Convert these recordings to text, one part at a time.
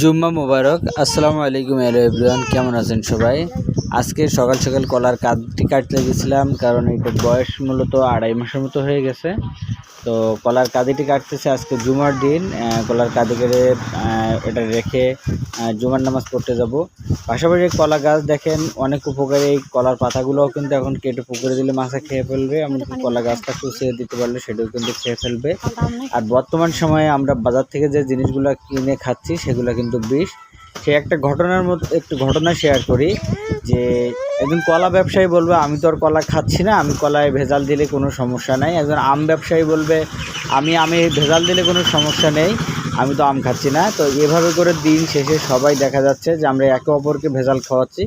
জুম্মা মুবারক। আসসালামু আলাইকুম এভরিওয়ান, কেমন আছেন সবাই? আজকে সকাল সকাল কলার কাঁধটি কাটতে গেছিলাম, কারণ এটা বয়স মূলত 2.5 মাসের মতো হয়ে গেছে। তো কলার কাঁদিটি কাটতেছে আজকে জুমার দিন। কলার কাঁদি কেটে এটা রেখে জুমার নামাজ পড়তে যাব। পাশাপাশি কলা গাছ দেখেন অনেক উপকারী। এই কলার পাতাগুলোও কিন্তু এখন কেটে পুকুরে দিলে মাছে খেয়ে ফেলবে, এমনকি কলা গাছটা কুচিয়ে দিতে পারলে সেটাও কিন্তু খেয়ে ফেলবে। আর বর্তমান সময়ে আমরা বাজার থেকে যে জিনিসগুলো কিনে খাচ্ছি সেগুলো কিন্তু বিষ। সে একটা ঘটনার মতো একটু ঘটনা শেয়ার করি, যে একজন কলা ব্যবসায়ী বলবে আমি তো আর কলা খাচ্ছি না, আমি কলায় ভেজাল দিলে কোনো সমস্যা নাই। একজন আম ব্যবসায়ী বলবে আমি ভেজাল দিলে কোনো সমস্যা নেই, আমি তো আম খাচ্ছি না। তো এভাবে করে দিন শেষে সবাই দেখা যাচ্ছে যে আমরা একে অপরকে ভেজাল খাওয়াচ্ছি।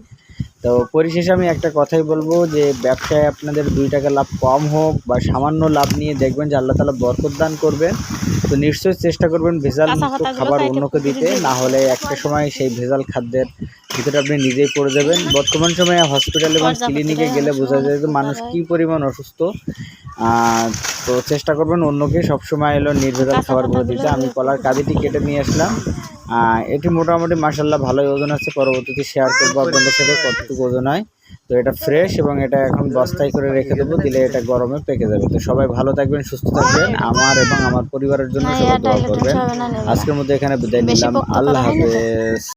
তো পরিশেষে আমি একটা কথাই বলবো, যে ব্যবসায় আপনাদের 2 টাকা লাভ কম হোক বা সামান্য লাভ নিয়ে দেখবেন যে আল্লাহ তাআলা বরকত দান করবেন। তো নিশ্চয়ই চেষ্টা করবেন ভেজাল মুক্ত খাবার অন্যকে দিতে, না হলে একটা সময় সেই ভেজাল খাদ্যের ভিতরে আপনি নিজেই পড়ে যাবেন। বর্তমান সময়ে হসপিটালে এবং ক্লিনিকে গেলে বোঝা যায় যে মানুষ কী পরিমাণ অসুস্থ। তো চেষ্টা করবেন অন্যকে সবসময় নির্ভেজাল খাবারগুলো দিতে। আমি কলার কাঁদিটি কেটে নিয়ে আসলাম। এটি মোটামুটি মাশাআল্লাহ ভালোই ওজন আছে। পরবর্তীতে শেয়ার করবো আপনাদের সাথে কতটুকু ওজন হয়। তো এটা ফ্রেশ এবং এটা এখন বস্তায় করে রেখে দেবো, দিলে এটা গরমে পেকে যাবে। তো সবাই ভালো থাকবেন, সুস্থ থাকবেন, আমার এবং আমার পরিবারের জন্য সবাই দোয়া করবেন। আজকের মধ্যে এখানে বিদায় নিলাম। আল্লাহ হাফেজ।